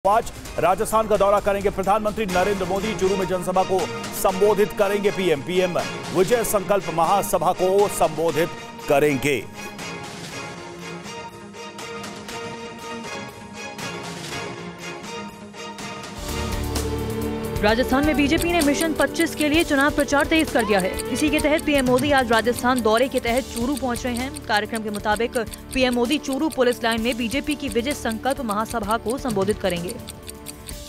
आज राजस्थान का दौरा करेंगे प्रधानमंत्री नरेंद्र मोदी। चूरू में जनसभा को संबोधित करेंगे पीएम विजय संकल्प महासभा को संबोधित करेंगे। राजस्थान में बीजेपी ने मिशन 25 के लिए चुनाव प्रचार तेज कर दिया है। इसी के तहत पीएम मोदी आज राजस्थान दौरे के तहत चूरू पहुंच रहे हैं। कार्यक्रम के मुताबिक PM Modi Churu police line में बीजेपी की विजय संकल्प महासभा को संबोधित करेंगे।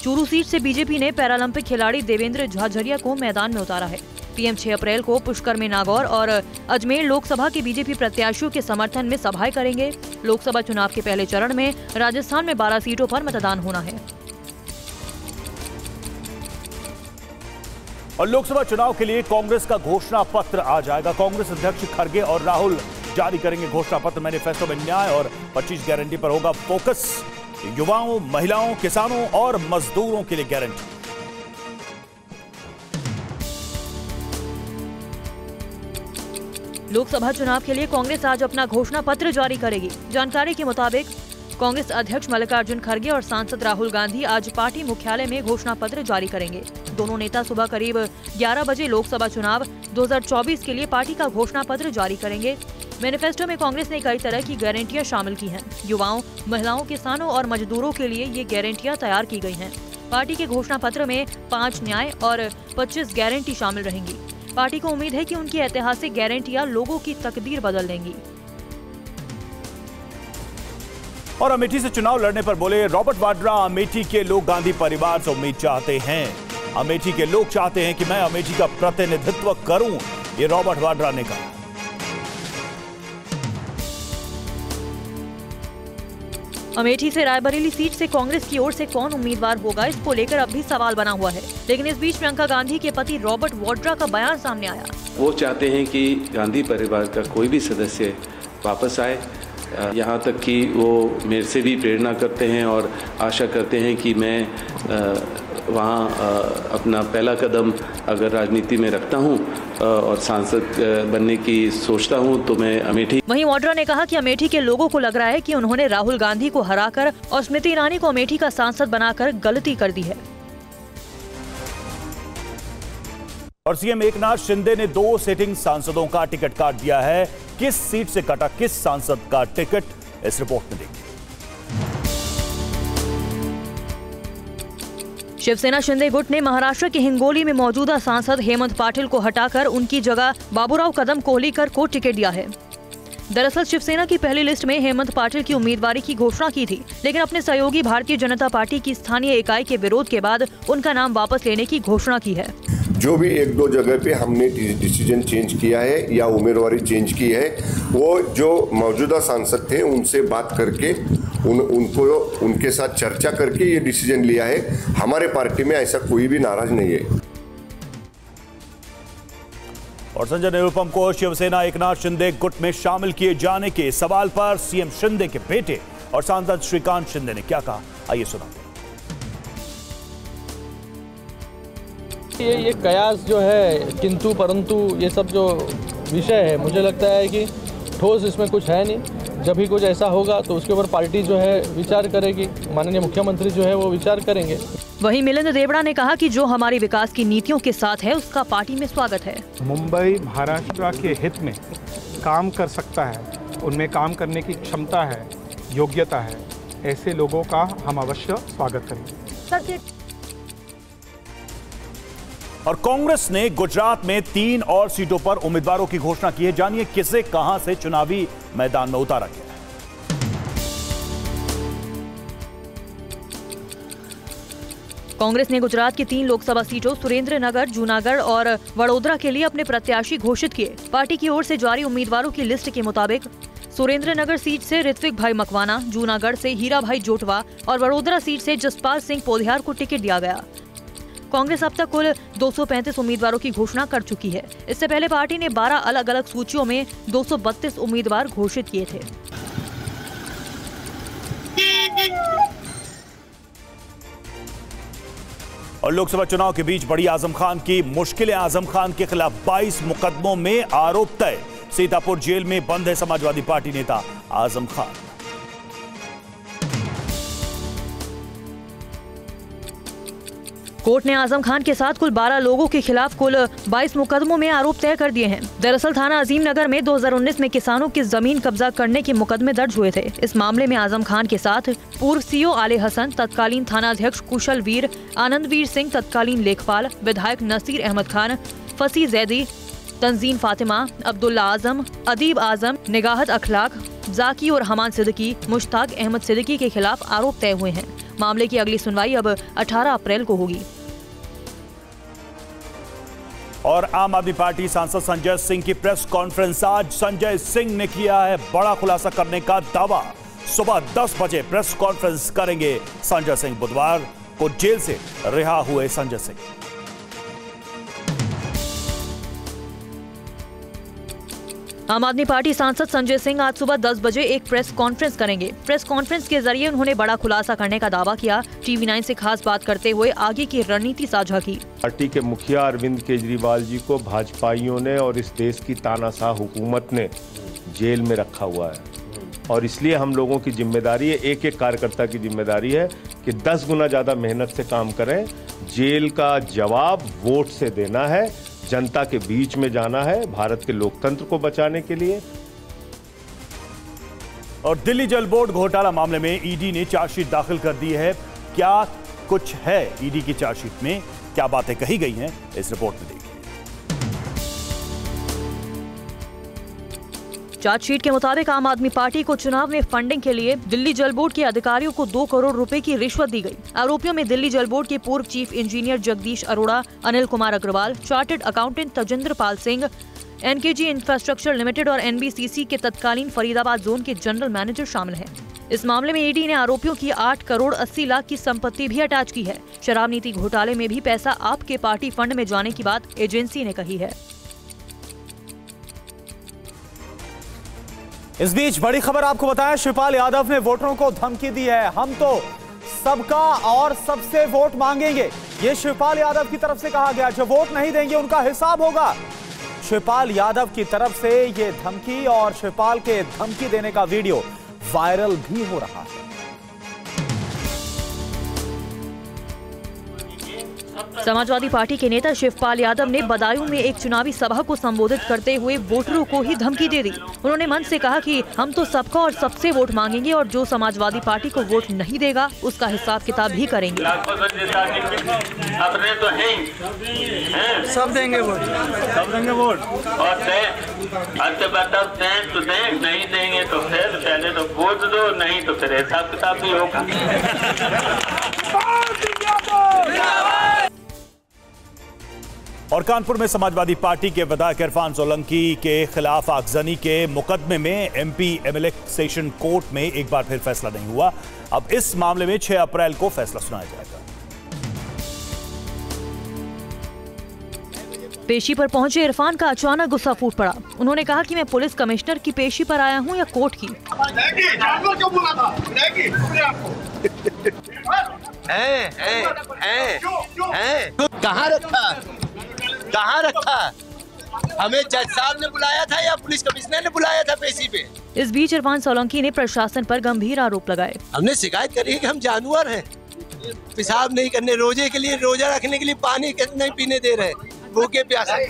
चूरू सीट से बीजेपी ने पैरालंपिक खिलाड़ी देवेंद्र झाझरिया को मैदान में उतारा है। पीएम 6 अप्रैल को पुष्कर में नागौर और अजमेर लोकसभा के बीजेपी प्रत्याशियों के समर्थन में सभाएं करेंगे। लोकसभा चुनाव के पहले चरण में राजस्थान में 12 सीटों पर मतदान होना है। और लोकसभा चुनाव के लिए कांग्रेस का घोषणा पत्र आ जाएगा। कांग्रेस अध्यक्ष खड़गे और राहुल जारी करेंगे घोषणा पत्र। मैनिफेस्टो में न्याय और 25 गारंटी पर होगा फोकस। युवाओं, महिलाओं, किसानों और मजदूरों के लिए गारंटी। लोकसभा चुनाव के लिए कांग्रेस आज अपना घोषणा पत्र जारी करेगी। जानकारी के मुताबिक कांग्रेस अध्यक्ष मल्लिकार्जुन खड़गे और सांसद राहुल गांधी आज पार्टी मुख्यालय में घोषणा पत्र जारी करेंगे। दोनों नेता सुबह करीब 11 बजे लोकसभा चुनाव 2024 के लिए पार्टी का घोषणा पत्र जारी करेंगे। मैनिफेस्टो में कांग्रेस ने कई तरह की गारंटियां शामिल की हैं। युवाओं, महिलाओं, किसानों और मजदूरों के लिए ये गारंटियां तैयार की गई हैं। पार्टी के घोषणा पत्र में 5 न्याय और 25 गारंटी शामिल रहेंगी। पार्टी को उम्मीद है कि उनकी ऐतिहासिक गारंटियां लोगों की तकदीर बदल देंगी। और अमेठी से चुनाव लड़ने पर बोले रॉबर्ट वाड्रा, अमेठी के लोग गांधी परिवार से उम्मीद चाहते हैं। अमेठी के लोग चाहते हैं कि मैं अमेठी का प्रतिनिधित्व करूं, ये रॉबर्ट वाड्रा ने कहा। अमेठी से रायबरेली सीट से कांग्रेस की ओर से कौन उम्मीदवार होगा, इसको लेकर अब भी सवाल बना हुआ है। लेकिन इस बीच प्रियंका गांधी के पति रॉबर्ट वाड्रा का बयान सामने आया। वो चाहते हैं कि गांधी परिवार का कोई भी सदस्य वापस आए। यहाँ तक कि वो मेरे से भी प्रेरणा करते हैं और आशा करते हैं कि मैं वहाँ अपना पहला कदम अगर राजनीति में रखता हूँ और सांसद बनने की सोचता हूँ तो मैं अमेठी। वहीं वाड्रा ने कहा कि अमेठी के लोगों को लग रहा है कि उन्होंने राहुल गांधी को हराकर और स्मृति ईरानी को अमेठी का सांसद बनाकर गलती कर दी है। और सीएम एकनाथ शिंदे ने 2 सिटिंग सांसदों का टिकट काट दिया है। किस सीट से कटा किस सांसद का टिकट, इस रिपोर्ट में देखिए। शिवसेना शिंदे गुट ने महाराष्ट्र के हिंगोली में मौजूदा सांसद हेमंत पाटिल को हटाकर उनकी जगह बाबूराव कदम कोहलीकर को टिकट दिया है। दरअसल शिवसेना की पहली लिस्ट में हेमंत पाटिल की उम्मीदवारी की घोषणा की थी, लेकिन अपने सहयोगी भारतीय जनता पार्टी की स्थानीय इकाई के विरोध के बाद उनका नाम वापस लेने की घोषणा की है। जो भी 1-2 जगह पे हमने डिसीजन चेंज किया है या उम्मीदवारी चेंज की है, वो जो मौजूदा सांसद थे उनसे बात करके उनको उनके साथ चर्चा करके ये डिसीजन लिया है। हमारे पार्टी में ऐसा कोई भी नाराज नहीं है। और संजय निरुपम को शिवसेना एकनाथ शिंदे गुट में शामिल किए जाने के सवाल पर सीएम शिंदे के बेटे और सांसद श्रीकांत शिंदे ने क्या कहा, आइए सुनाते हैं। ये कयास जो है, किंतु परंतु ये सब जो विषय है, मुझे लगता है कि ठोस इसमें कुछ है नहीं। जब भी कुछ ऐसा होगा तो उसके ऊपर पार्टी जो है विचार करेगी। माननीय मुख्यमंत्री जो है वो विचार करेंगे। वहीं मिलिंद देवड़ा ने कहा कि जो हमारी विकास की नीतियों के साथ है उसका पार्टी में स्वागत है। मुंबई महाराष्ट्र के हित में काम कर सकता है, उनमें काम करने की क्षमता है, योग्यता है, ऐसे लोगों का हम अवश्य स्वागत करेंगे। और कांग्रेस ने गुजरात में 3 और सीटों पर उम्मीदवारों की घोषणा की है। जानिए किसे कहां से चुनावी मैदान में उतारा गया है। कांग्रेस ने गुजरात की 3 लोकसभा सीटों सुरेंद्रनगर, जूनागढ़ और वडोदरा के लिए अपने प्रत्याशी घोषित किए। पार्टी की ओर से जारी उम्मीदवारों की लिस्ट के मुताबिक सुरेंद्रनगर सीट से ऋत्विक भाई मकवाना, जूनागढ़ से हीरा भाई जोटवा और वडोदरा सीट से जसपाल सिंह पोधियार को टिकट दिया गया। कांग्रेस अब तक कुल 235 उम्मीदवारों की घोषणा कर चुकी है। इससे पहले पार्टी ने 12 अलग अलग सूचियों में 232 उम्मीदवार घोषित किए थे। और लोकसभा चुनाव के बीच बड़ी आजम खान की मुश्किलें। आजम खान के खिलाफ 22 मुकदमों में आरोप तय। सीतापुर जेल में बंद है समाजवादी पार्टी नेता आजम खान। कोर्ट ने आजम खान के साथ कुल 12 लोगों के खिलाफ कुल 22 मुकदमों में आरोप तय कर दिए हैं। दरअसल थाना अजीम नगर में 2019 में किसानों की जमीन कब्जा करने के मुकदमे दर्ज हुए थे। इस मामले में आजम खान के साथ पूर्व सीओ आले हसन, तत्कालीन थाना अध्यक्ष कुशल वीर, आनंदवीर सिंह, तत्कालीन लेखपाल, विधायक नसीर अहमद खान, फसी जैदी, तंजीम फातिमा, अब्दुल्ला आजम, अदीब आजम, निगाहत अखलाक, जाकी और हमान सिद्दीकी, मुश्ताक अहमद सिद्दीकी के खिलाफ आरोप तय हुए हैं। मामले की अगली सुनवाई अब 18 अप्रैल को होगी। और आम आदमी पार्टी सांसद संजय सिंह की प्रेस कॉन्फ्रेंस। आज संजय सिंह ने किया है बड़ा खुलासा करने का दावा। सुबह 10 बजे प्रेस कॉन्फ्रेंस करेंगे संजय सिंह। बुधवार को जेल से रिहा हुए संजय सिंह। आम आदमी पार्टी सांसद संजय सिंह आज सुबह 10 बजे एक प्रेस कॉन्फ्रेंस करेंगे। प्रेस कॉन्फ्रेंस के जरिए उन्होंने बड़ा खुलासा करने का दावा किया। TV9 से खास बात करते हुए आगे की रणनीति साझा की। पार्टी के मुखिया अरविंद केजरीवाल जी को भाजपाइयों ने और इस देश की तानाशाह हुकूमत ने जेल में रखा हुआ है, और इसलिए हम लोगों की जिम्मेदारी है, एक एक कार्यकर्ता की जिम्मेदारी है कि 10 गुना ज्यादा मेहनत से काम करें। जेल का जवाब वोट से देना है, जनता के बीच में जाना है, भारत के लोकतंत्र को बचाने के लिए। और दिल्ली जल बोर्ड घोटाला मामले में ईडी ने चार्जशीट दाखिल कर दी है। क्या कुछ है ईडी की चार्जशीट में, क्या बातें कही गई हैं, इस रिपोर्ट में देखिए। चार्जशीट के मुताबिक आम आदमी पार्टी को चुनाव में फंडिंग के लिए दिल्ली जल बोर्ड के अधिकारियों को 2 करोड़ रुपए की रिश्वत दी गई। आरोपियों में दिल्ली जल बोर्ड के पूर्व chief engineer Jagdish Arora, Anil Kumar Agarwal, chartered accountant Tajinder Pal Singh, NKG infrastructure limited और NBCC के तत्कालीन फरीदाबाद जोन के जनरल मैनेजर शामिल हैं। इस मामले में ईडी ने आरोपियों की 8 करोड़ 80 लाख की संपत्ति भी अटैच की है। शराब नीति घोटाले में भी पैसा आपके पार्टी फंड में जाने की बात एजेंसी ने कही है। इस बीच बड़ी खबर आपको बताएं, शिवपाल यादव ने वोटरों को धमकी दी है। हम तो सबका और सबसे वोट मांगेंगे, ये शिवपाल यादव की तरफ से कहा गया। जो वोट नहीं देंगे उनका हिसाब होगा। शिवपाल यादव की तरफ से ये धमकी और शिवपाल के धमकी देने का वीडियो वायरल भी हो रहा है। समाजवादी पार्टी के नेता शिवपाल यादव ने बदायूं में एक चुनावी सभा को संबोधित करते हुए वोटरों को ही धमकी दे दी। उन्होंने मंच से कहा कि हम तो सबका और सबसे वोट मांगेंगे और जो समाजवादी पार्टी को वोट नहीं देगा उसका हिसाब किताब भी करेंगे। अपने तो हैं, सब देंगे वोट, सब देंगे वोट। और तो दें, नहीं देंगे तो फिर पहले तो वोट दो, नहीं तो फिर हिसाब किताब भी होगा। और कानपुर में समाजवादी पार्टी के विधायक इरफान सोलंकी के खिलाफ आगजनी के मुकदमे में MP MLA सेशन कोर्ट में एक बार फिर फैसला नहीं हुआ। अब इस मामले में 6 अप्रैल को फैसला सुनाया जाएगा। पेशी पर पहुंचे इरफान का अचानक गुस्सा फूट पड़ा। उन्होंने कहा कि मैं पुलिस कमिश्नर की पेशी पर आया हूं या कोर्ट की। कहाँ रखा? हमें जज साहब ने बुलाया था या पुलिस कमिश्नर ने बुलाया था पेशी पे? इस बीच इरफान सोलंकी ने प्रशासन पर गंभीर आरोप लगाए। हमने शिकायत करी है कि हम जानवर हैं, पेशाब नहीं करने, रोजे के लिए, रोजा रखने के लिए पानी नहीं पीने दे रहे, भूखे प्यासे।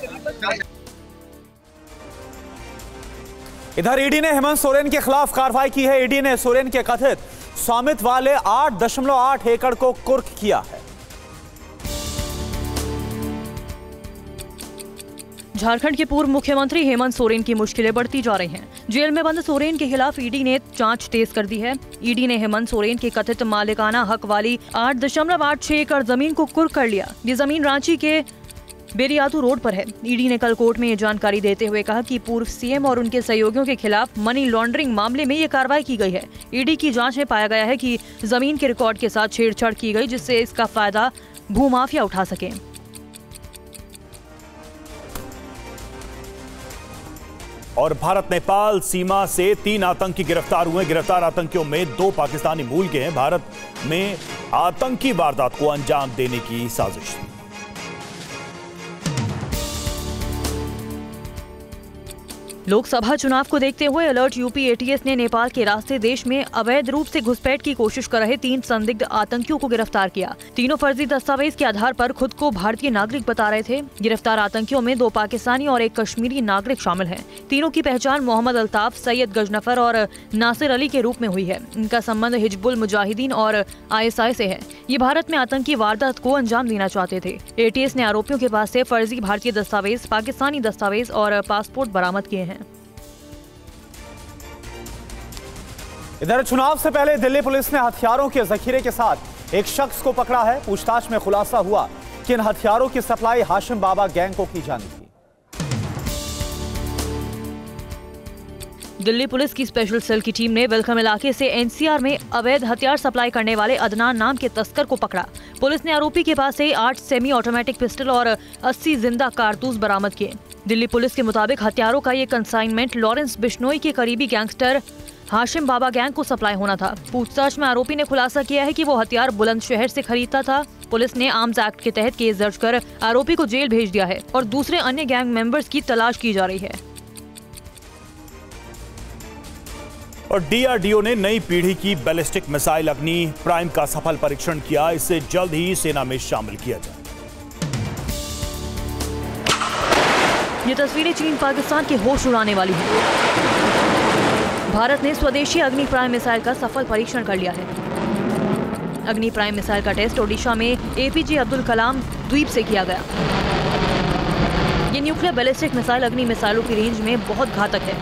इधर ईडी ने हेमंत सोरेन के खिलाफ कार्रवाई की है। ईडी ने सोरेन के कथित स्वामित्व वाले 8.8 एकड़ को कुर्क किया है। झारखंड के पूर्व मुख्यमंत्री हेमंत सोरेन की मुश्किलें बढ़ती जा रही हैं। जेल में बंद सोरेन के खिलाफ ईडी ने जांच तेज कर दी है। ईडी ने हेमंत सोरेन के कथित मालिकाना हक वाली 8.86 एकड़ जमीन को कुर्क कर लिया। ये जमीन रांची के बेरियातू रोड पर है। ईडी ने कल कोर्ट में ये जानकारी देते हुए कहा कि पूर्व सीएम और उनके सहयोगियों के खिलाफ मनी लॉन्ड्रिंग मामले में ये कार्रवाई की गई है। ईडी की जांच में पाया गया है कि जमीन के रिकॉर्ड के साथ छेड़छाड़ की गई, जिससे इसका फायदा भूमाफिया उठा सके। और भारत नेपाल सीमा से 3 आतंकी गिरफ्तार हुए। गिरफ्तार आतंकियों में 2 पाकिस्तानी मूल के हैं। भारत में आतंकी वारदात को अंजाम देने की साजिश थी। लोकसभा चुनाव को देखते हुए अलर्ट यूपी एटीएस ने नेपाल के रास्ते देश में अवैध रूप से घुसपैठ की कोशिश कर रहे 3 संदिग्ध आतंकियों को गिरफ्तार किया। तीनों फर्जी दस्तावेज के आधार पर खुद को भारतीय नागरिक बता रहे थे। गिरफ्तार आतंकियों में 2 पाकिस्तानी और 1 कश्मीरी नागरिक शामिल हैं। तीनों की पहचान मोहम्मद अल्ताफ, सैयद गजनफर और नासिर अली के रूप में हुई है। इनका संबंध हिजबुल मुजाहिदीन और ISI से है। ये भारत में आतंकी वारदात को अंजाम देना चाहते थे। एटीएस ने आरोपियों के पास से फर्जी भारतीय दस्तावेज, पाकिस्तानी दस्तावेज और पासपोर्ट बरामद किए हैं। इधर चुनाव से पहले दिल्ली पुलिस ने हथियारों के जखीरे के साथ एक शख्स को पकड़ा है। पूछताछ में खुलासा हुआ कि इन हथियारों की सप्लाई हाशिम बाबा गैंग को की जानी थी। दिल्ली पुलिस की स्पेशल सेल की टीम ने वेलकम इलाके से NCR में अवैध हथियार सप्लाई करने वाले अदनान नाम के तस्कर को पकड़ा। पुलिस ने आरोपी के पास से 8 सेमी ऑटोमेटिक पिस्टल और 80 जिंदा कारतूस बरामद किए। दिल्ली पुलिस के मुताबिक हथियारों का ये कंसाइनमेंट लॉरेंस बिश्नोई के करीबी गैंगस्टर हाशिम बाबा गैंग को सप्लाई होना था। पूछताछ में आरोपी ने खुलासा किया है कि वो हथियार बुलंदशहर से खरीदता था। पुलिस ने आर्म्स एक्ट के तहत केस दर्ज कर आरोपी को जेल भेज दिया है और दूसरे अन्य गैंग मेंबर्स की तलाश की जा रही है। और DRDO ने नई पीढ़ी की बैलिस्टिक मिसाइल अग्नि प्राइम का सफल परीक्षण किया। इसे जल्द ही सेना में शामिल किया जाए। ये तस्वीरें चीन पाकिस्तान के होश उड़ाने वाली हैं। भारत ने स्वदेशी अग्नि प्राइम मिसाइल का सफल परीक्षण कर लिया है। अग्नि प्राइम मिसाइल का टेस्ट ओडिशा में APJ अब्दुल कलाम द्वीप से किया गया। ये न्यूक्लियर बैलिस्टिक मिसाइल अग्नि मिसाइलों की रेंज में बहुत घातक है।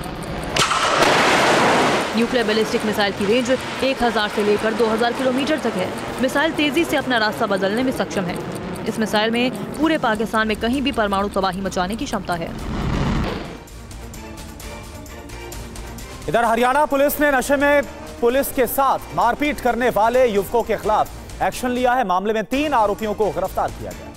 न्यूक्लियर बैलिस्टिक मिसाइल की रेंज 1000 से लेकर 2000 किलोमीटर तक है। मिसाइल तेजी से अपना रास्ता बदलने में सक्षम है। इस मिसाइल में पूरे पाकिस्तान में कहीं भी परमाणु तबाही मचाने की क्षमता है। इधर हरियाणा पुलिस ने नशे में पुलिस के साथ मारपीट करने वाले युवकों के खिलाफ एक्शन लिया है। मामले में 3 आरोपियों को गिरफ्तार किया गया।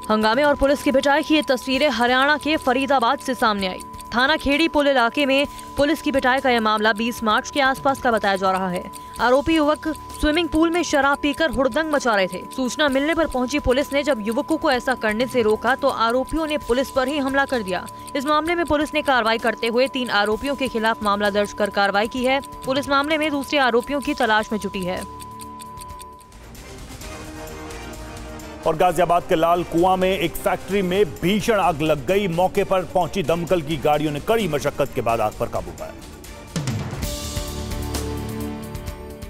हंगामे और पुलिस की पिटाई की ये तस्वीरें हरियाणा के फरीदाबाद से सामने आई। थाना खेड़ी पुल इलाके में पुलिस की पिटाई का यह मामला 20 मार्च के आसपास का बताया जा रहा है। आरोपी युवक स्विमिंग पूल में शराब पीकर हुड़दंग मचा रहे थे। सूचना मिलने पर पहुंची पुलिस ने जब युवकों को ऐसा करने से रोका तो आरोपियों ने पुलिस पर ही हमला कर दिया। इस मामले में पुलिस ने कार्रवाई करते हुए 3 आरोपियों के खिलाफ मामला दर्ज कर कार्रवाई की है। पुलिस मामले में दूसरे आरोपियों की तलाश में जुटी है। और गाजियाबाद के लाल कुआं में एक फैक्ट्री में भीषण आग लग गई। मौके पर पहुंची दमकल की गाड़ियों ने कड़ी मशक्कत के बाद आग पर काबू पाया।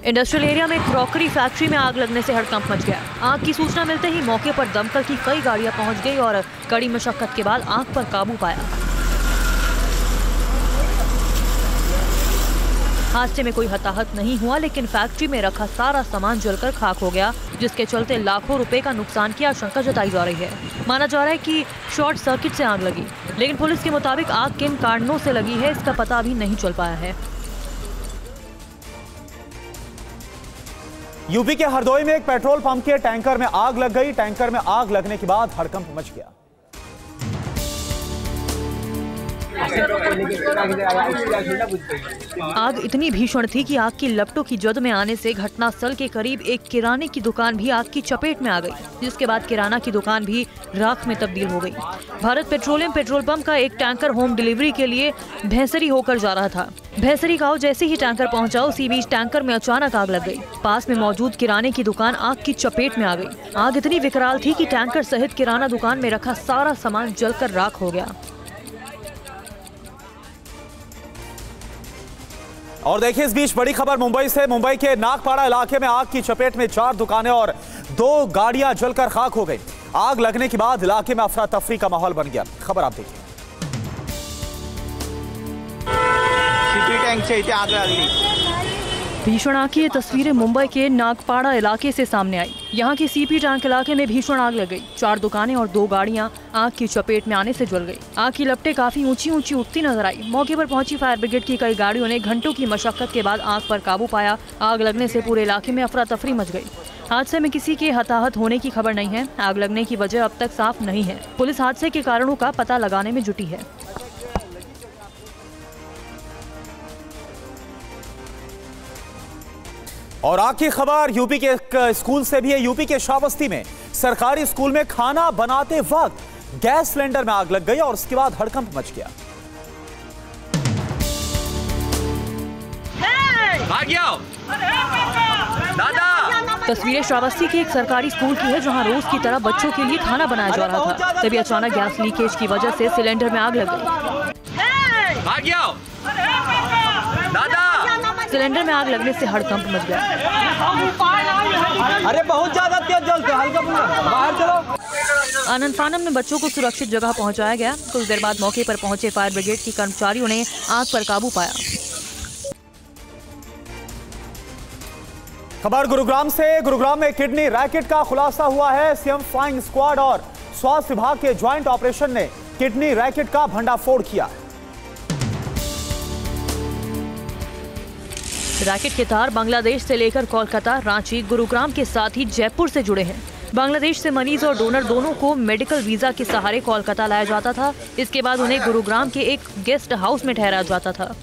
इंडस्ट्रियल एरिया में क्रॉकरी फैक्ट्री में आग लगने से हड़कंप मच गया। आग की सूचना मिलते ही मौके पर दमकल की कई गाड़ियां पहुंच गई और कड़ी मशक्कत के बाद आग पर काबू पाया। हादसे में कोई हताहत नहीं हुआ, लेकिन फैक्ट्री में रखा सारा सामान जलकर खाक हो गया, जिसके चलते लाखों रुपए का नुकसान की आशंका जताई जा रही है। माना जा रहा है कि शॉर्ट सर्किट से आग लगी, लेकिन पुलिस के मुताबिक आग किन कारणों से लगी है इसका पता अभी नहीं चल पाया है। यूपी के हरदोई में एक पेट्रोल पंप के टैंकर में आग लग गई। टैंकर में आग लगने के बाद हड़कंप मच गया। आग इतनी भीषण थी कि आग की लपटों की जद में आने से घटनास्थल के करीब एक किराने की दुकान भी आग की चपेट में आ गई, जिसके बाद किराना की दुकान भी राख में तब्दील हो गई। भारत पेट्रोलियम पेट्रोल पंप का एक टैंकर होम डिलीवरी के लिए भैंसरी होकर जा रहा था। भैंसरी गांव जैसे ही टैंकर पहुंचा, उसी बीच टैंकर में अचानक आग लग गई। पास में मौजूद किराने की दुकान आग की चपेट में आ गई। आग इतनी विकराल थी कि टैंकर सहित किराना दुकान में रखा सारा सामान जलकर राख हो गया। और देखिए इस बीच बड़ी खबर मुंबई से। मुंबई के नागपाड़ा इलाके में आग की चपेट में 4 दुकानें और 2 गाड़ियां जलकर खाक हो गई। आग लगने के बाद इलाके में अफरा तफरी का माहौल बन गया। खबर आप देखिए। टैंक से इथे आग लागली। भीषण आग की ये तस्वीरें मुंबई के नागपाड़ा इलाके से सामने आई। यहाँ की सीपी टैंक इलाके में भीषण आग लग गई। 4 दुकानें और 2 गाड़ियां आग की चपेट में आने से जल गई। आग की लपटें काफी ऊंची ऊंची उठती नजर आई। मौके पर पहुंची फायर ब्रिगेड की कई गाड़ियों ने घंटों की मशक्कत के बाद आग पर काबू पाया। आग लगने से पूरे इलाके में अफरा तफरी मच गई। हादसे में किसी के हताहत होने की खबर नहीं है। आग लगने की वजह अब तक साफ नहीं है। पुलिस हादसे के कारणों का पता लगाने में जुटी है। और आखिरी खबर यूपी के एक स्कूल से भी है। यूपी के श्रावस्ती में सरकारी स्कूल में खाना बनाते वक्त गैस सिलेंडर में आग लग गई और उसके बाद हड़कंप मच गया। तस्वीरें श्रावस्ती के एक सरकारी स्कूल की है, जहां रोज की तरह बच्चों के लिए खाना बनाया जा रहा था। तभी अचानक गैस लीकेज की वजह से सिलेंडर में आग लग गई। सिलेंडर में आग लगने से हड़कंप मच गया। अरे बहुत ज्यादा तेज जलते, हल्का बाहर चलो। आनंद फानन में बच्चों को सुरक्षित जगह पहुंचाया गया। कुछ देर बाद मौके पर पहुंचे फायर ब्रिगेड के कर्मचारियों ने आग पर काबू पाया। खबर गुरुग्राम से। गुरुग्राम में किडनी रैकेट का खुलासा हुआ है। सीएम फ्लाइंग स्क्वाड और स्वास्थ्य विभाग के ज्वाइंट ऑपरेशन ने किडनी रैकेट का भंडाफोड़ किया। रैकेट के तार बांग्लादेश से लेकर कोलकाता, रांची, गुरुग्राम के साथ ही जयपुर से जुड़े हैं। बांग्लादेश से मरीज और डोनर दोनों को मेडिकल वीजा के सहारे कोलकाता लाया जाता था। इसके बाद उन्हें गुरुग्राम के एक गेस्ट हाउस में ठहराया जाता था।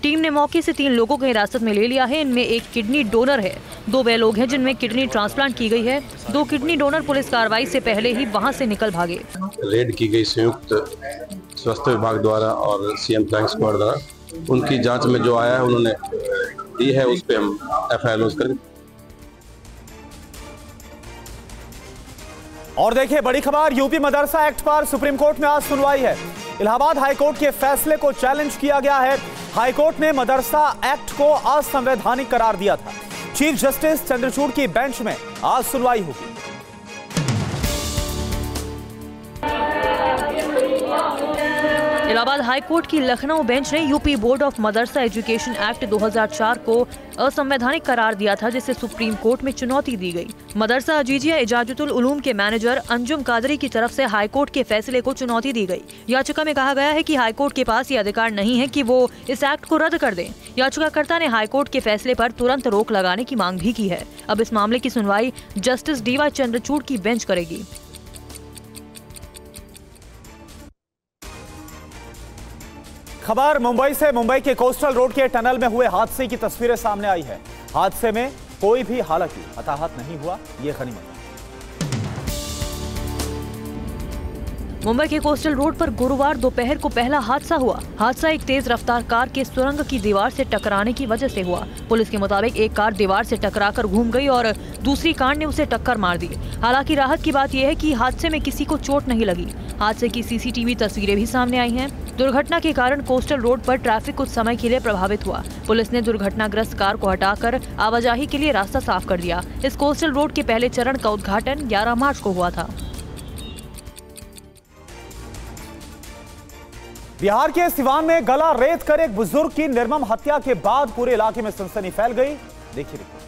टीम ने मौके से 3 लोगों को हिरासत में ले लिया है। इनमें एक किडनी डोनर है। 2 वे लोग हैं जिनमें किडनी ट्रांसप्लांट की गई है। 2 किडनी डोनर पुलिस कार्रवाई से पहले ही वहां से निकल भागे। रेड की गई संयुक्त स्वास्थ्य विभाग द्वारा और सीएम फ्लाइंग स्क्वाड द्वारा उनकी जांच में जो आया है उन्होंने दी है, उस पर हम एफआईआर लॉन्च करेंगे। और देखिए बड़ी खबर, यूपी मदरसा एक्ट पर सुप्रीम कोर्ट में आज सुनवाई है। इलाहाबाद हाईकोर्ट के फैसले को चैलेंज किया गया है। हाईकोर्ट ने मदरसा एक्ट को असंवैधानिक करार दिया था। चीफ जस्टिस चंद्रचूड़ की बेंच में आज सुनवाई होगी। इलाहाबाद हाईकोर्ट की लखनऊ बेंच ने UP board of Madrasa education act 2004 को असंवैधानिक करार दिया था, जिसे सुप्रीम कोर्ट में चुनौती दी गई। मदरसा अजीजिया इजाजतुल उलूम के मैनेजर अंजुम कादरी की तरफ से हाईकोर्ट के फैसले को चुनौती दी गई। याचिका में कहा गया है कि हाईकोर्ट के पास ये अधिकार नहीं है कि वो इस एक्ट को रद्द कर दें। याचिकाकर्ता ने हाईकोर्ट के फैसले पर तुरंत रोक लगाने की मांग भी की है। अब इस मामले की सुनवाई जस्टिस डीवाई चंद्रचूड़ की बेंच करेगी। खबर मुंबई से। मुंबई के कोस्टल रोड के टनल में हुए हादसे की तस्वीरें सामने आई है। हादसे में कोई भी हालांकि हताहत नहीं हुआ, ये गनीमत है। मुंबई के कोस्टल रोड पर गुरुवार दोपहर को पहला हादसा हुआ। हादसा एक तेज रफ्तार कार के सुरंग की दीवार से टकराने की वजह से हुआ। पुलिस के मुताबिक एक कार दीवार से टकराकर घूम गई और दूसरी कार ने उसे टक्कर मार दी। हालांकि राहत की बात यह है कि हादसे में किसी को चोट नहीं लगी। हादसे की सीसीटीवी तस्वीरें भी सामने आई हैं। दुर्घटना के कारण कोस्टल रोड पर ट्रैफिक कुछ समय के लिए प्रभावित हुआ। पुलिस ने दुर्घटनाग्रस्त कार को हटाकर आवाजाही के लिए रास्ता साफ कर दिया। इस कोस्टल रोड के पहले चरण का उद्घाटन 11 मार्च को हुआ था। बिहार के सिवान में गला रेत कर एक बुजुर्ग की निर्मम हत्या के बाद पूरे इलाके में सनसनी फैल गई। देखिए रिपोर्ट।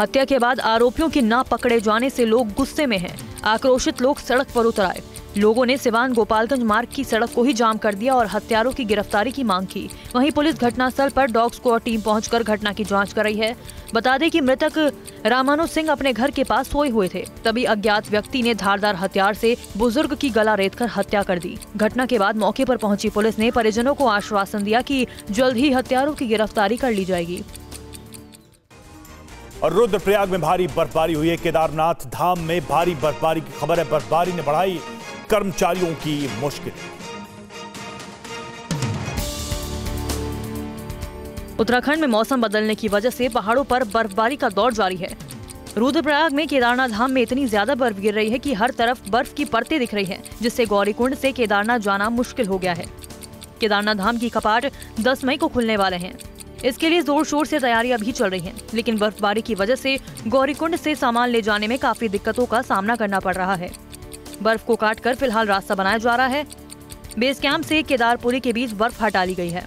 हत्या के बाद आरोपियों के ना पकड़े जाने से लोग गुस्से में हैं। आक्रोशित लोग सड़क पर उतर आए। लोगों ने सिवान गोपालगंज मार्ग की सड़क को ही जाम कर दिया और हत्यारों की गिरफ्तारी की मांग की। वहीं पुलिस घटनास्थल पर डॉग स्क्वाड टीम पहुंचकर घटना की जांच कर रही है। बता दें कि मृतक रामानु सिंह अपने घर के पास सोए हुए थे, तभी अज्ञात व्यक्ति ने धारदार हथियार से बुजुर्ग की गला रेतकर हत्या कर दी। घटना के बाद मौके पर पहुंची पुलिस ने परिजनों को आश्वासन दिया कि जल्द ही हत्यारों की गिरफ्तारी कर ली जाएगी। और रुद्रप्रयाग में भारी बर्फबारी हुई है। केदारनाथ धाम में भारी बर्फबारी की खबर है। बर्फबारी ने बढ़ाई कर्मचारियों की मुश्किल। उत्तराखंड में मौसम बदलने की वजह से पहाड़ों पर बर्फबारी का दौर जारी है। रुद्रप्रयाग में केदारनाथ धाम में इतनी ज्यादा बर्फ गिर रही है कि हर तरफ बर्फ की परतें दिख रही हैं, जिससे गौरीकुंड से केदारनाथ जाना मुश्किल हो गया है। केदारनाथ धाम की कपाट 10 मई को खुलने वाले हैं। इसके लिए जोर शोर से तैयारियां भी चल रही हैं, लेकिन बर्फबारी की वजह से गौरीकुंड से सामान ले जाने में काफी दिक्कतों का सामना करना पड़ रहा है। बर्फ को काटकर फिलहाल रास्ता बनाया जा रहा है। बेस कैंप से केदारपुरी के बीच बर्फ हटा ली गई है।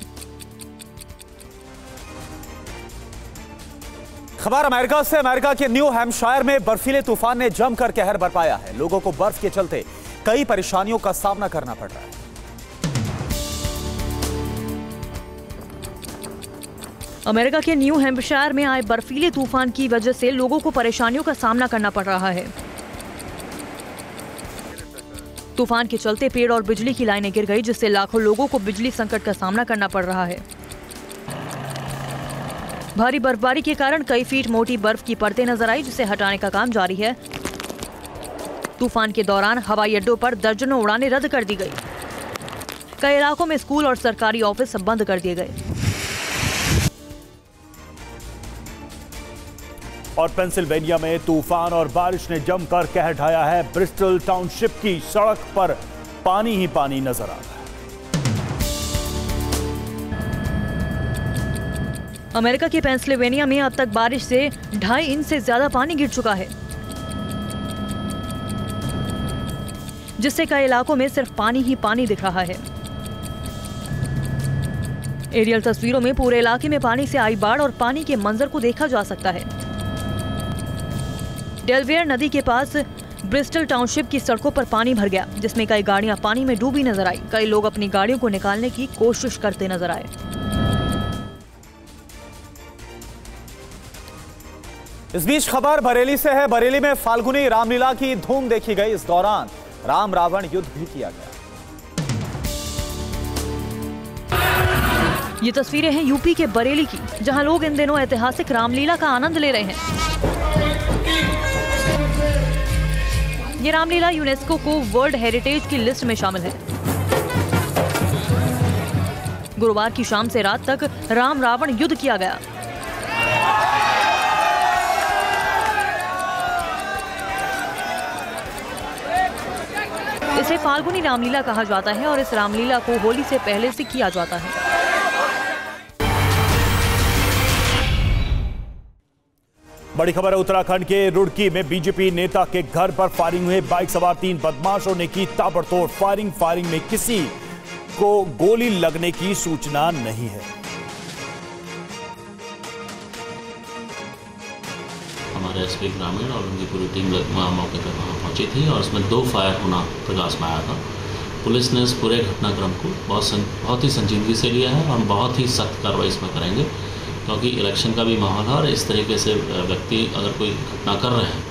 खबर अमेरिका से। अमेरिका के न्यू हैम्पशायर में बर्फीले तूफान ने जमकर कहर बरपाया है। लोगों को बर्फ के चलते कई परेशानियों का सामना करना पड़ रहा है। अमेरिका के न्यू हैम्पशायर में आए बर्फीले तूफान की वजह से लोगों को परेशानियों का सामना करना पड़ रहा है। तूफान के चलते पेड़ और बिजली की लाइनें गिर गई, जिससे लाखों लोगों को बिजली संकट का सामना करना पड़ रहा है। भारी बर्फबारी के कारण कई फीट मोटी बर्फ की परतें नजर आई, जिसे हटाने का काम जारी है। तूफान के दौरान हवाई अड्डों पर दर्जनों उड़ानें रद्द कर दी गई। कई इलाकों में स्कूल और सरकारी ऑफिस बंद कर दिए गए। और पेंसिल्वेनिया में तूफान और बारिश ने जमकर कहर ढाया है। ब्रिस्टल टाउनशिप की सड़क पर पानी ही पानी नजर आ रहा है। अमेरिका के पेंसिल्वेनिया में अब तक बारिश से 2.5 इंच से ज्यादा पानी गिर चुका है, जिससे कई इलाकों में सिर्फ पानी ही पानी दिख रहा है। एरियल तस्वीरों में पूरे इलाके में पानी से आई बाढ़ और पानी के मंजर को देखा जा सकता है। डेलवेयर नदी के पास ब्रिस्टल टाउनशिप की सड़कों पर पानी भर गया, जिसमें कई गाड़ियां पानी में डूबी नजर आई। कई लोग अपनी गाड़ियों को निकालने की कोशिश करते नजर आए। इस बीच खबर बरेली से है। बरेली में फाल्गुनी रामलीला की धूम देखी गई। इस दौरान राम रावण युद्ध भी किया गया। ये तस्वीरें हैं यूपी के बरेली की, जहां लोग इन दिनों ऐतिहासिक रामलीला का आनंद ले रहे हैं। ये रामलीला यूनेस्को को वर्ल्ड हेरिटेज की लिस्ट में शामिल है। गुरुवार की शाम से रात तक राम रावण युद्ध किया गया। इसे फाल्गुनी रामलीला कहा जाता है और इस रामलीला को होली से पहले से किया जाता है। बड़ी खबर है उत्तराखंड के रुड़की में बीजेपी नेता के घर पर फायरिंग हुई। बाइक सवार 3 बदमाशों ने की ताबड़तोड़ फायरिंग में किसी को गोली लगने की सूचना नहीं है। हमारे एसपी ग्रामीण और उनकी पूरी टीम मौके पर वहाँ पहुंची थी और उसमें 2 फायर होना प्रकाश में आया था। पुलिस ने इस पूरे घटनाक्रम को बहुत ही संजीदगी से लिया है और हम बहुत ही सख्त कार्रवाई इसमें करेंगे, क्योंकि इलेक्शन का भी माहौल है और इस तरीके से व्यक्ति अगर कोई घटना कर रहे हैं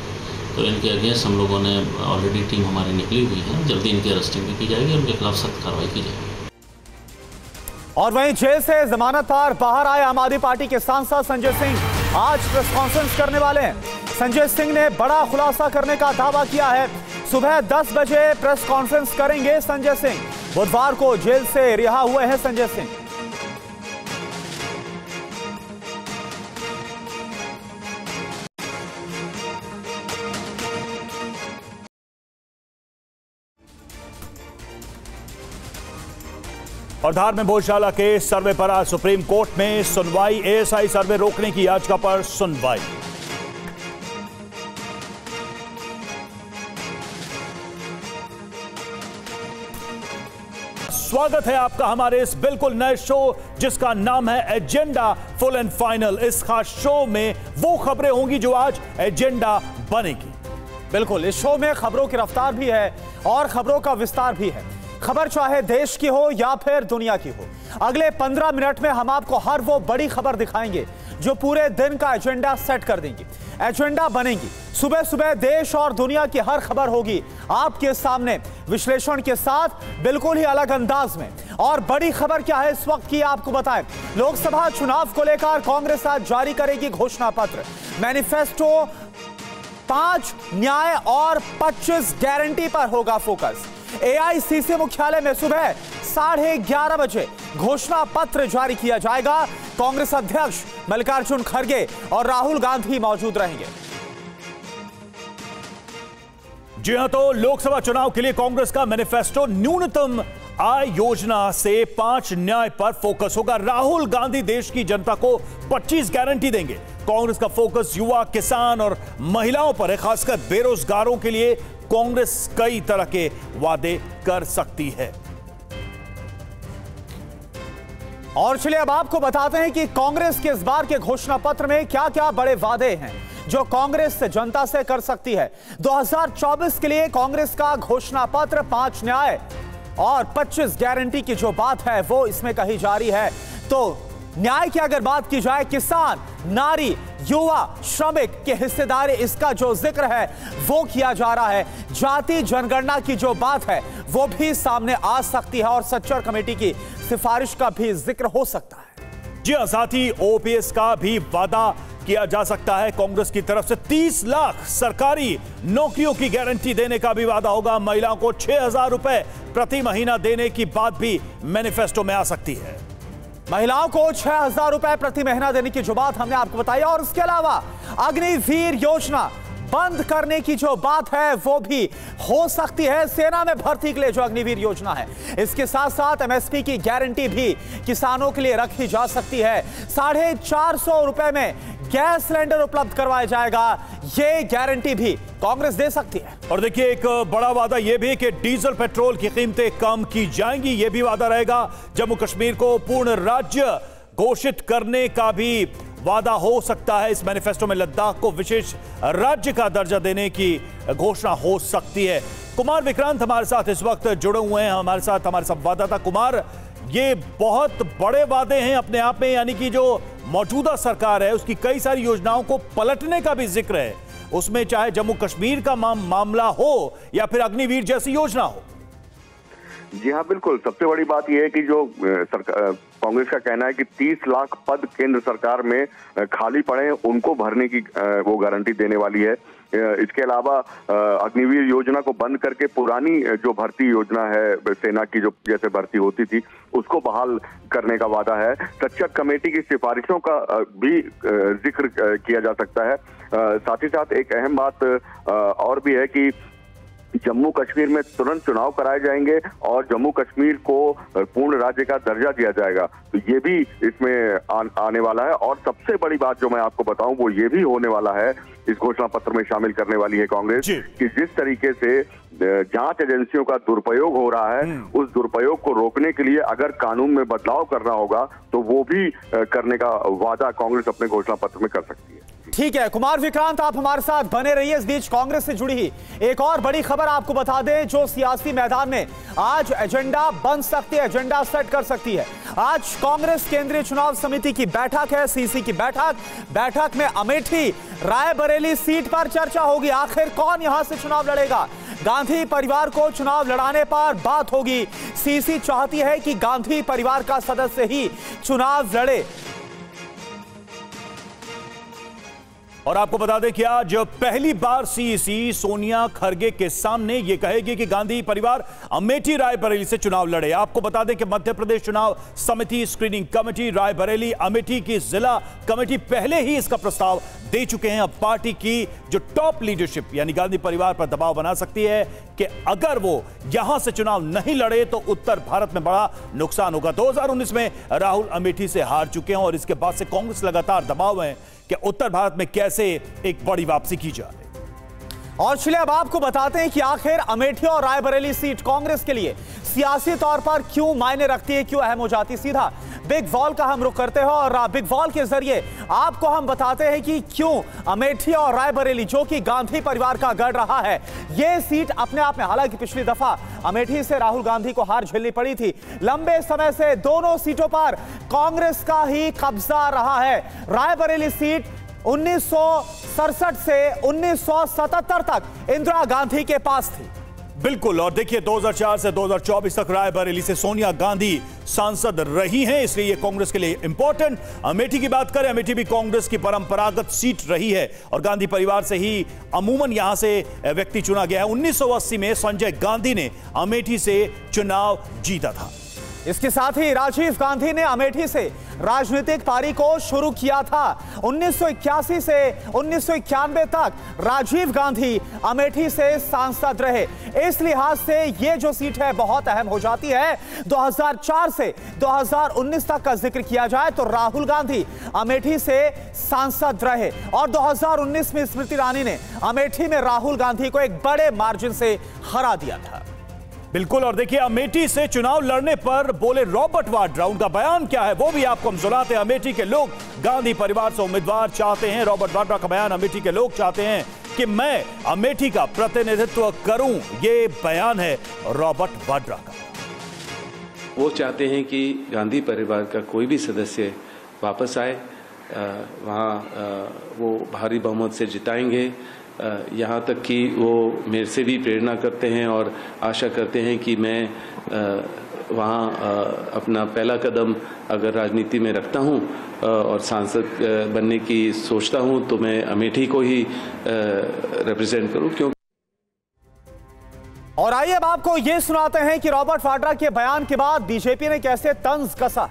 तो इनके अगेंस्ट हम लोगों ने ऑलरेडी टीम हमारी निकली हुई है। जल्दी इनकी अरेस्टिंग भी की जाएगी, उनके खिलाफ सख्त कार्रवाई की जाएगी। और वहीं जेल से जमानत पर बाहर आए आम आदमी पार्टी के सांसद संजय सिंह आज प्रेस कॉन्फ्रेंस करने वाले हैं। संजय सिंह ने बड़ा खुलासा करने का दावा किया है। सुबह 10 बजे प्रेस कॉन्फ्रेंस करेंगे संजय सिंह। बुधवार को जेल से रिहा हुए हैं संजय सिंह। और धार में भोजशाला के सर्वे पर आज सुप्रीम कोर्ट में सुनवाई। एएसआई सर्वे रोकने की याचिका पर सुनवाई। स्वागत है आपका हमारे इस बिल्कुल नए शो जिसका नाम है एजेंडा फुल एंड फाइनल। इस खास शो में वो खबरें होंगी जो आज एजेंडा बनेगी। बिल्कुल, इस शो में खबरों की रफ्तार भी है और खबरों का विस्तार भी है। खबर चाहे देश की हो या फिर दुनिया की हो, अगले 15 मिनट में हम आपको हर वो बड़ी खबर दिखाएंगे जो पूरे दिन का एजेंडा सेट कर देंगी, एजेंडा बनेंगी। सुबह सुबह देश और दुनिया की हर खबर होगी आपके सामने विश्लेषण के साथ, बिल्कुल ही अलग अंदाज में। और बड़ी खबर क्या है इस वक्त की आपको बताएं। लोकसभा चुनाव को लेकर कांग्रेस आज जारी करेगी घोषणा पत्र, मैनिफेस्टो। 5 न्याय और 25 गारंटी पर होगा फोकस। एआईसीसी मुख्यालय में सुबह 11:30 बजे घोषणा पत्र जारी किया जाएगा। कांग्रेस अध्यक्ष मल्लिकार्जुन खड़गे और राहुल गांधी मौजूद रहेंगे। जी हां, तो लोकसभा चुनाव के लिए कांग्रेस का मैनिफेस्टो न्यूनतम आय योजना से 5 न्याय पर फोकस होगा। राहुल गांधी देश की जनता को 25 गारंटी देंगे। कांग्रेस का फोकस युवा, किसान और महिलाओं पर है, खासकर बेरोजगारों के लिए कांग्रेस कई तरह के वादे कर सकती है। और चलिए अब आपको बताते हैं कि कांग्रेस के इस बार के घोषणा पत्र में क्या क्या बड़े वादे हैं जो कांग्रेस जनता से कर सकती है। 2024 के लिए कांग्रेस का घोषणा पत्र 5 न्याय और 25 गारंटी की जो बात है वो इसमें कही जा रही है। तो न्याय की अगर बात की जाए, किसान, नारी, युवा, श्रमिक के हिस्सेदारी, इसका जो जिक्र है वो किया जा रहा है। जाति जनगणना की जो बात है वो भी सामने आ सकती है और सच्चर कमेटी की सिफारिश का भी जिक्र हो सकता है। जी हां, साथ ही ओपीएस का भी वादा किया जा सकता है कांग्रेस की तरफ से। 30 लाख सरकारी नौकरियों की गारंटी देने का भी वादा होगा। महिलाओं को 6,000 रुपए प्रति महीना देने की बात भी मैनिफेस्टो में आ सकती है। महिलाओं को 6,000 रुपए प्रति महीना देने की जो बात हमने आपको बताई, और इसके अलावा अग्निवीर योजना बंद करने की जो बात है वो भी हो सकती है सेना में भर्ती के लिए जो अग्निवीर योजना है। इसके साथ साथ एमएसपी की गारंटी भी किसानों के लिए रखी जा सकती है। 450 रुपए में गैस सिलेंडर उपलब्ध करवाया जाएगा, ये गारंटी भी कांग्रेस दे सकती है। और देखिए, एक बड़ा वादा यह भी है कि डीजल पेट्रोल की कीमतें कम की जाएंगी, यह भी वादा रहेगा। जम्मू कश्मीर को पूर्ण राज्य घोषित करने का भी वादा हो सकता है। इस मैनिफेस्टो में लद्दाख को विशेष राज्य का दर्जा देने की घोषणा हो सकती है। कुमार विक्रांत हमारे साथ इस वक्त जुड़े हुए हैं, हमारे साथ हमारे संवाददाता। कुमार, ये बहुत बड़े वादे हैं अपने आप में, यानी कि जो मौजूदा सरकार है उसकी कई सारी योजनाओं को पलटने का भी जिक्र है उसमें, चाहे जम्मू कश्मीर का मामला हो या फिर अग्निवीर जैसी योजना हो। जी हाँ, बिल्कुल। सबसे बड़ी बात यह है कि जो कांग्रेस का कहना है कि 30 लाख पद केंद्र सरकार में खाली पड़े, उनको भरने की वो गारंटी देने वाली है। इसके अलावा अग्निवीर योजना को बंद करके पुरानी जो भर्ती योजना है सेना की, जो जैसे भर्ती होती थी, उसको बहाल करने का वादा है। सच्चर कमेटी की सिफारिशों का भी जिक्र किया जा सकता है। साथ ही साथ एक अहम बात और भी है कि जम्मू कश्मीर में तुरंत चुनाव कराए जाएंगे और जम्मू कश्मीर को पूर्ण राज्य का दर्जा दिया जाएगा, तो ये भी इसमें आने वाला है। और सबसे बड़ी बात जो मैं आपको बताऊं वो ये भी होने वाला है, इस घोषणा पत्र में शामिल करने वाली है कांग्रेस, कि जिस तरीके से जांच एजेंसियों का दुरुपयोग हो रहा है, उस दुरुपयोग को रोकने के लिए अगर कानून में बदलाव करना होगा तो वो भी करने का वादा कांग्रेस अपने घोषणा पत्र में कर सकती है। ठीक है कुमार विक्रांत, आप हमारे साथ बने रहिए। इस बीच कांग्रेस से जुड़ी ही एक और बड़ी खबर आपको बता दें, जो सियासी मैदान में आज एजेंडा बन सकती है, एजेंडा सेट कर सकती है। आज कांग्रेस केंद्रीय चुनाव समिति की बैठक है, सीसी की बैठक में अमेठी रायबरेली सीट पर चर्चा होगी। आखिर कौन यहां से चुनाव लड़ेगा? गांधी परिवार को चुनाव लड़ाने पर बात होगी। सीसी चाहती है कि गांधी परिवार का सदस्य ही चुनाव लड़े। और आपको बता दें कि आज पहली बार सीईसी सोनिया खरगे के सामने यह कहेगी कि गांधी परिवार अमेठी रायबरेली से चुनाव लड़े। आपको बता दें कि मध्य प्रदेश चुनाव समिति स्क्रीनिंग कमेटी रायबरेली अमेठी की जिला कमेटी पहले ही इसका प्रस्ताव दे चुके हैं। अब पार्टी की जो टॉप लीडरशिप यानी गांधी परिवार पर दबाव बना सकती है कि अगर वो यहां से चुनाव नहीं लड़े तो उत्तर भारत में बड़ा नुकसान होगा। 2019 में राहुल अमेठी से हार चुके हैं और इसके बाद से कांग्रेस लगातार दबाव है कि उत्तर भारत में कैसे एक बड़ी वापसी की जाए। और चलिए अब आपको बताते हैं कि आखिर अमेठी और रायबरेली सीट कांग्रेस के लिए सियासी तौर पर क्यों मायने रखती है, क्यों अहम हो जाती है। सीधा बिग वॉल का हम रुख करते हैं और बिग वॉल के जरिए आपको हम बताते हैं कि क्यों अमेठी और रायबरेली, जो कि गांधी परिवार का गढ़ रहा है, यह सीट अपने आप में, हालांकि पिछली दफा अमेठी से राहुल गांधी को हार झेलनी पड़ी थी, लंबे समय से दोनों सीटों पर कांग्रेस का ही कब्जा रहा है। रायबरेली सीट 1967 से 1977 तक इंदिरा गांधी के पास थी। बिल्कुल, और देखिए 2004 से 2024 तक रायबरेली से सोनिया गांधी सांसद रही हैं, इसलिए ये कांग्रेस के लिए इंपॉर्टेंट। अमेठी की बात करें, अमेठी भी कांग्रेस की परंपरागत सीट रही है और गांधी परिवार से ही अमूमन यहां से व्यक्ति चुना गया है। 1980 में संजय गांधी ने अमेठी से चुनाव जीता था। इसके साथ ही राजीव गांधी ने अमेठी से राजनीतिक पारी को शुरू किया था। 1981 से 1991 तक राजीव गांधी अमेठी से सांसद रहे। इस लिहाज से यह जो सीट है बहुत अहम हो जाती है। 2004 से 2019 तक का जिक्र किया जाए तो राहुल गांधी अमेठी से सांसद रहे और 2019 में स्मृति ईरानी ने अमेठी में राहुल गांधी को एक बड़े मार्जिन से हरा दिया था। बिल्कुल, और देखिए अमेठी से चुनाव लड़ने पर बोले रॉबर्ट वाड्रा, उनका बयान क्या है वो भी आपको हम सुनाते हैं। अमेठी के लोग गांधी परिवार से उम्मीदवार चाहते हैं। रॉबर्ट वाड्रा का बयान, अमेठी के लोग चाहते हैं कि मैं अमेठी का प्रतिनिधित्व करूं, ये बयान है रॉबर्ट वाड्रा का। वो चाहते हैं कि गांधी परिवार का कोई भी सदस्य वापस आए, वहाँ वो भारी बहुमत से जिताएंगे। यहाँ तक कि वो मेरे से भी प्रेरणा करते हैं और आशा करते हैं कि मैं वहाँ अपना पहला कदम अगर राजनीति में रखता हूँ और सांसद बनने की सोचता हूँ तो मैं अमेठी को ही रिप्रेजेंट करूँ। क्यों और आइए अब आपको ये सुनाते हैं कि रॉबर्ट वाड्रा के बयान के बाद बीजेपी ने कैसे तंज कसा।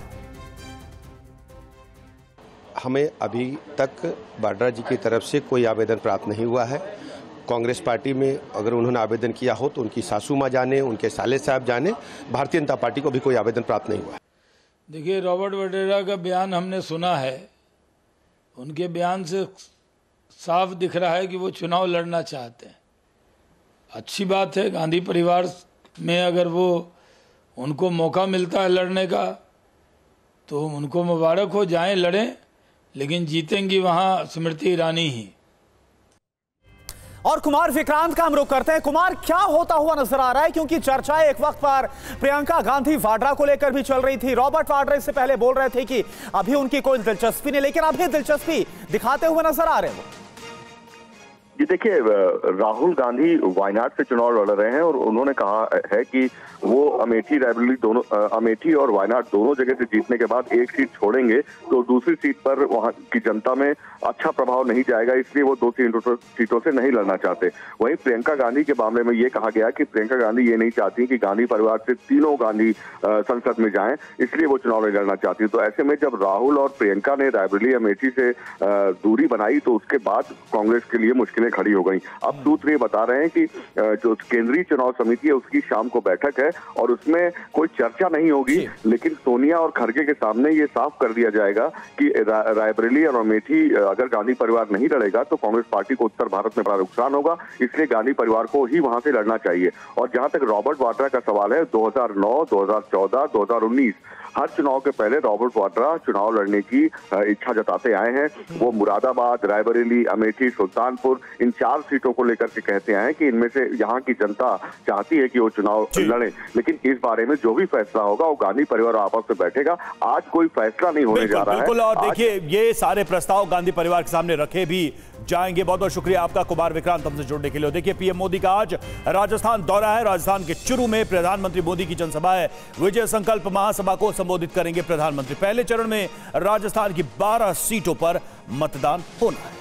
हमें अभी तक वाड्रा जी की तरफ से कोई आवेदन प्राप्त नहीं हुआ है। कांग्रेस पार्टी में अगर उन्होंने आवेदन किया हो तो उनकी सासू माँ जाने, उनके साले साहब जाने, भारतीय जनता पार्टी को भी कोई आवेदन प्राप्त नहीं हुआ है। देखिए, रॉबर्ट वाड्रा का बयान हमने सुना है। उनके बयान से साफ दिख रहा है कि वो चुनाव लड़ना चाहते हैं। अच्छी बात है, गांधी परिवार में अगर वो उनको मौका मिलता है लड़ने का तो उनको मुबारक हो, जाएं लड़ें, लेकिन जीतेंगी वहाँ स्मृति ईरानी ही। और कुमार विक्रांत का हम रुख करते हैं। कुमार, क्या होता हुआ नजर आ रहा है, क्योंकि चर्चाएं एक वक्त पर प्रियंका गांधी वाड्रा को लेकर भी चल रही थी। रॉबर्ट वाड्रा इससे पहले बोल रहे थे कि अभी उनकी कोई दिलचस्पी नहीं, लेकिन अभी दिलचस्पी दिखाते हुए नजर आ रहे हैं वो। जी देखिए, राहुल गांधी वायनाड से चुनाव लड़ रहे हैं और उन्होंने कहा है कि वो अमेठी रायबरेली दोनों, अमेठी और वायनाड दोनों जगह से जीतने के बाद एक सीट छोड़ेंगे तो दूसरी सीट पर वहां की जनता में अच्छा प्रभाव नहीं जाएगा, इसलिए वो 2 सीटों से नहीं लड़ना चाहते। वहीं प्रियंका गांधी के मामले में ये कहा गया कि प्रियंका गांधी ये नहीं चाहती कि गांधी परिवार से तीनों गांधी संसद में जाएं, इसलिए वो चुनाव नहीं लड़ना चाहती। तो ऐसे में जब राहुल और प्रियंका ने रायबरेली अमेठी से दूरी बनाई तो उसके बाद कांग्रेस के लिए मुश्किलें खड़ी हो गई। अब सूत्र ये बता रहे हैं कि जो केंद्रीय चुनाव समिति है उसकी शाम को बैठक है और उसमें कोई चर्चा नहीं होगी, लेकिन सोनिया और खड़गे के सामने ये साफ कर दिया जाएगा कि रायबरेली और अमेठी अगर गांधी परिवार नहीं लड़ेगा तो कांग्रेस पार्टी को उत्तर भारत में बड़ा नुकसान होगा, इसलिए गांधी परिवार को ही वहां से लड़ना चाहिए। और जहां तक रॉबर्ट वाड्रा का सवाल है, 2009, 2014, 2019 हर चुनाव के पहले रॉबर्ट वाड्रा चुनाव लड़ने की इच्छा जताते आए हैं। वो मुरादाबाद, रायबरेली, अमेठी, सुल्तानपुर इन 4 सीटों को लेकर के कहते आए हैं कि इनमें से यहाँ की जनता चाहती है कि वो चुनाव लड़े, लेकिन इस बारे में जो भी फैसला होगा वो गांधी परिवार आपस में बैठेगा। आज कोई फैसला नहीं होने जा रहा है। बिल्कुल, और देखिए ये सारे प्रस्ताव गांधी परिवार के सामने रखे भी जाएंगे। बहुत बहुत शुक्रिया आपका कुमार विक्रांत हमसे जुड़ने के लिए। देखिए, पीएम मोदी का आज राजस्थान दौरा है। राजस्थान के चुरू में प्रधानमंत्री मोदी की जनसभा है। विजय संकल्प महासभा को संबोधित करेंगे प्रधानमंत्री। पहले चरण में राजस्थान की 12 सीटों पर मतदान होना है।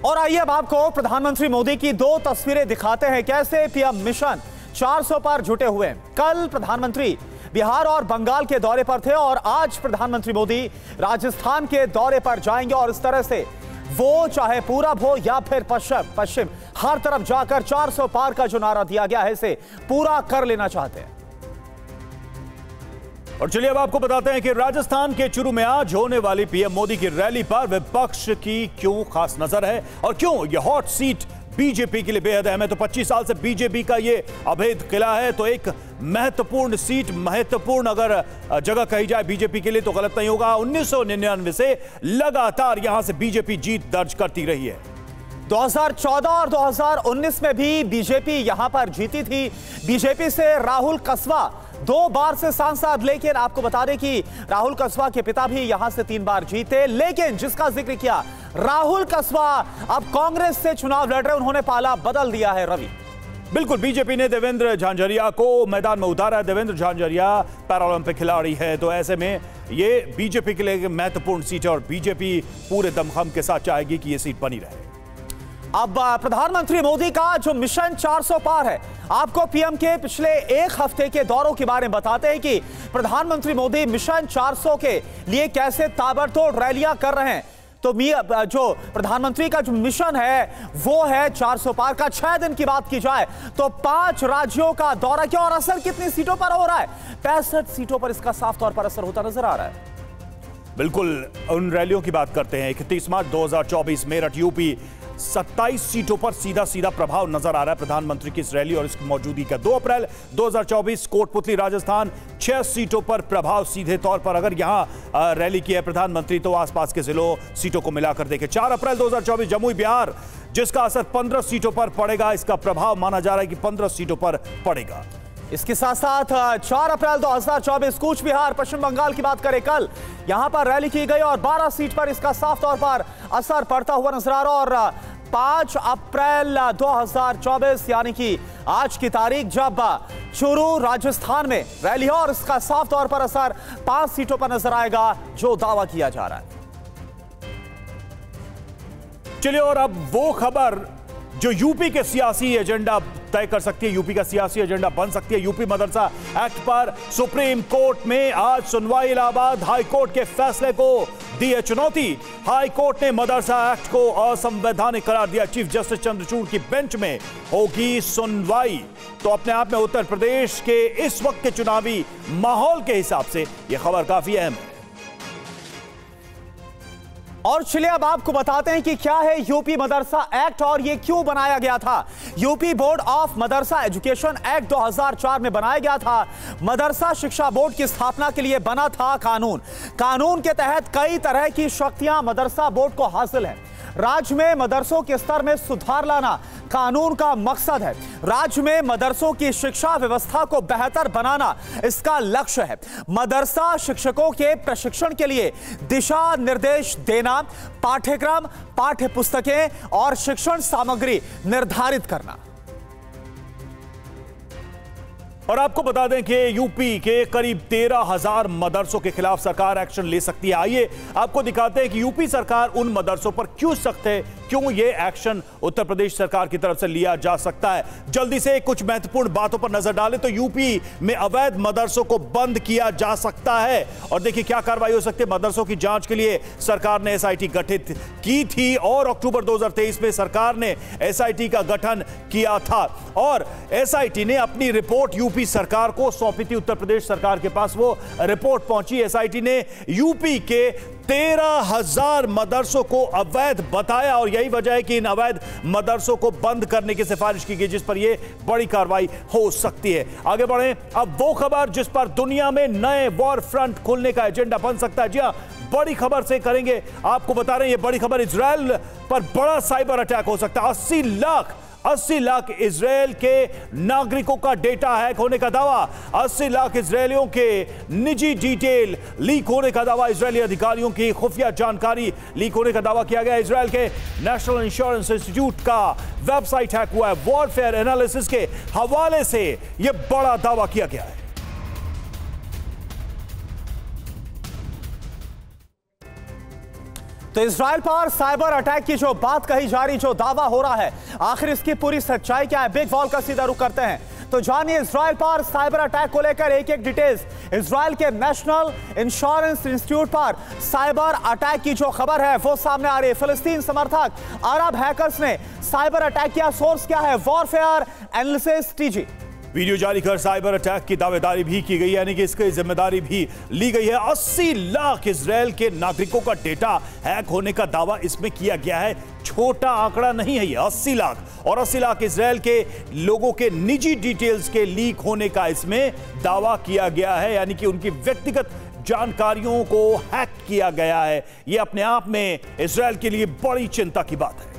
और आइए अब आपको प्रधानमंत्री मोदी की 2 तस्वीरें दिखाते हैं, कैसे पीएम मिशन 400 पर जुटे हुए हैं। कल प्रधानमंत्री बिहार और बंगाल के दौरे पर थे और आज प्रधानमंत्री मोदी राजस्थान के दौरे पर जाएंगे और इस तरह से वो चाहे पूरब हो या फिर पश्चिम हर तरफ जाकर 400 पार का जो नारा दिया गया है इसे पूरा कर लेना चाहते हैं। और चलिए अब आपको बताते हैं कि राजस्थान के चुरू में आज होने वाली पीएम मोदी की रैली पर विपक्ष की क्यों खास नजर है और क्यों यह हॉट सीट बीजेपी के लिए बेहद अहम है। तो 25 साल से बीजेपी का ये अभेद किला है, तो एक महत्वपूर्ण सीट, महत्वपूर्ण अगर जगह कही जाए बीजेपी के लिए तो गलत नहीं होगा। 1999 से लगातार यहां से बीजेपी जीत दर्ज करती रही है। 2014 और 2019 में भी बीजेपी यहां पर जीती थी। बीजेपी से राहुल कसवा 2 बार से सांसद, लेकिन आपको बता दें कि राहुल कसवा के पिता भी यहां से 3 बार जीते। लेकिन जिसका जिक्र किया, राहुल कसवा अब कांग्रेस से चुनाव लड़ रहे, उन्होंने पाला बदल दिया है। रवि, बिल्कुल, बीजेपी ने देवेंद्र झांझरिया को मैदान में उतारा है। देवेंद्र झांझरिया पैरालंपिक खिलाड़ी है, तो ऐसे में ये बीजेपी के लिए महत्वपूर्ण सीट है और बीजेपी पूरे दमखम के साथ चाहेगी कि यह सीट बनी रहे। अब प्रधानमंत्री मोदी का जो मिशन 400 पार है, आपको पीएम के पिछले 1 हफ्ते के दौरों के बारे में बताते हैं कि प्रधानमंत्री मोदी मिशन 400 के लिए कैसे ताबड़तोड़ रैलियां कर रहे हैं। तो जो प्रधानमंत्री का जो मिशन है वो है 400 पार का। 6 दिन की बात की जाए तो 5 राज्यों का दौरा किया और असर कितनी सीटों पर हो रहा है? 65 सीटों पर इसका साफ तौर पर असर होता नजर आ रहा है। बिल्कुल, उन रैलियों की बात करते हैं। 31 मार्च 2024 मेरठ यूपी 27 सीटों पर सीधा प्रभाव नजर आ रहा है प्रधानमंत्री की इस रैली और इसकी मौजूदगी का। 2 अप्रैल 2024 कोटपुतली राजस्थान 6 सीटों पर प्रभाव सीधे तौर पर अगर यहां रैली की है प्रधानमंत्री तो आसपास के जिलों सीटों को मिलाकर देखें। 4 अप्रैल 2024 जमुई बिहार, जिसका असर 15 सीटों पर पड़ेगा, इसका प्रभाव माना जा रहा है कि 15 सीटों पर पड़ेगा। इसके साथ साथ 4 अप्रैल 2024 कूच बिहार पश्चिम बंगाल की बात करें, कल यहां पर रैली की गई और 12 सीट पर इसका साफ तौर पर असर पड़ता हुआ नजर आ रहा। और 5 अप्रैल 2024 यानी कि आज की तारीख जब चूरू राजस्थान में रैली है और इसका साफ तौर पर असर 5 सीटों पर नजर आएगा जो दावा किया जा रहा है। चलिए, और अब वो खबर जो यूपी के सियासी एजेंडा तय कर सकती है, यूपी का सियासी एजेंडा बन सकती है। यूपी मदरसा एक्ट पर सुप्रीम कोर्ट में आज सुनवाई। इलाहाबाद हाई कोर्ट के फैसले को दी है चुनौती। हाई कोर्ट ने मदरसा एक्ट को असंवैधानिक करार दिया। चीफ जस्टिस चंद्रचूड़ की बेंच में होगी सुनवाई। तो अपने आप में उत्तर प्रदेश के इस वक्त के चुनावी माहौल के हिसाब से यह खबर काफी अहम है। और चलिए अब आपको बताते हैं कि क्या है यूपी मदरसा एक्ट और ये क्यों बनाया गया था। UP board of Madrasa education act 2004 में बनाया गया था। मदरसा शिक्षा बोर्ड की स्थापना के लिए बना था कानून। कानून के तहत कई तरह की शक्तियां मदरसा बोर्ड को हासिल है। राज्य में मदरसों के स्तर में सुधार लाना कानून का मकसद है। राज्य में मदरसों की शिक्षा व्यवस्था को बेहतर बनाना इसका लक्ष्य है। मदरसा शिक्षकों के प्रशिक्षण के लिए दिशा निर्देश देना, पाठ्यक्रम, पाठ्य पुस्तकें और शिक्षण सामग्री निर्धारित करना। और आपको बता दें कि यूपी के करीब 13,000 मदरसों के खिलाफ सरकार एक्शन ले सकती है। आइए आपको दिखाते हैं कि यूपी सरकार उन मदरसों पर क्यों सख्त है, क्यों ये एक्शन उत्तर प्रदेश सरकार की तरफ से लिया जा सकता है। जल्दी से कुछ महत्वपूर्ण बातों पर नजर डालें तो यूपी में अवैध मदरसों को बंद किया जा सकता है। और देखिए क्या कार्रवाई हो सकती है। मदरसों की जांच के लिए सरकार ने एसआईटी गठित की थी और अक्टूबर 2023 में सरकार ने एसआईटी का गठन किया था और एसआईटी ने अपनी रिपोर्ट यूपी सरकार को सौंपी थी। उत्तर प्रदेश सरकार के पास वो रिपोर्ट पहुंची। एसआईटी ने यूपी के 13,000 मदरसों को अवैध बताया और यही वजह है कि इन अवैध मदरसों को बंद करने की सिफारिश की गई, जिस पर यह बड़ी कार्रवाई हो सकती है। आगे बढ़ें, अब वो खबर जिस पर दुनिया में नए वॉर फ्रंट खुलने का एजेंडा बन सकता है। जी हां, बड़ी खबर से करेंगे, आपको बता रहे हैं ये बड़ी खबर, इजरायल पर बड़ा साइबर अटैक हो सकता है। 80 लाख इजरायल के नागरिकों का डेटा हैक होने का दावा। 80 लाख इजरायलियों के निजी डिटेल लीक होने का दावा। इजरायली अधिकारियों की खुफिया जानकारी लीक होने का दावा किया गया। इजरायल के नेशनल इंश्योरेंस इंस्टीट्यूट का वेबसाइट हैक हुआ है। वॉरफेयर एनालिसिस के हवाले से यह बड़ा दावा किया गया है। तो इजराइल पर साइबर अटैक की जो बात कही जा रही, जो दावा हो रहा है, आखिर इसकी पूरी सच्चाई क्या है। बिग वॉल का सीधा रुख करते हैं तो जानिए इजराइल पर साइबर अटैक को लेकर एक एक डिटेल्स। इजराइल के नेशनल इंश्योरेंस इंस्टीट्यूट पर साइबर अटैक की जो खबर है वो सामने आ रही है। फिलिस्तीन समर्थक अरब हैकर्स ने साइबर अटैक किया। सोर्स क्या है? Warfare analysis TG. वीडियो जारी कर साइबर अटैक की दावेदारी भी की गई, यानी कि इसकी जिम्मेदारी भी ली गई है। 80 लाख इजरायल के नागरिकों का डेटा हैक होने का दावा इसमें किया गया है। छोटा आंकड़ा नहीं है ये, 80 लाख और 80 लाख इजरायल के लोगों के निजी डिटेल्स के लीक होने का इसमें दावा किया गया है, यानी कि उनकी व्यक्तिगत जानकारियों को हैक किया गया है। यह अपने आप में इजरायल के लिए बड़ी चिंता की बात है।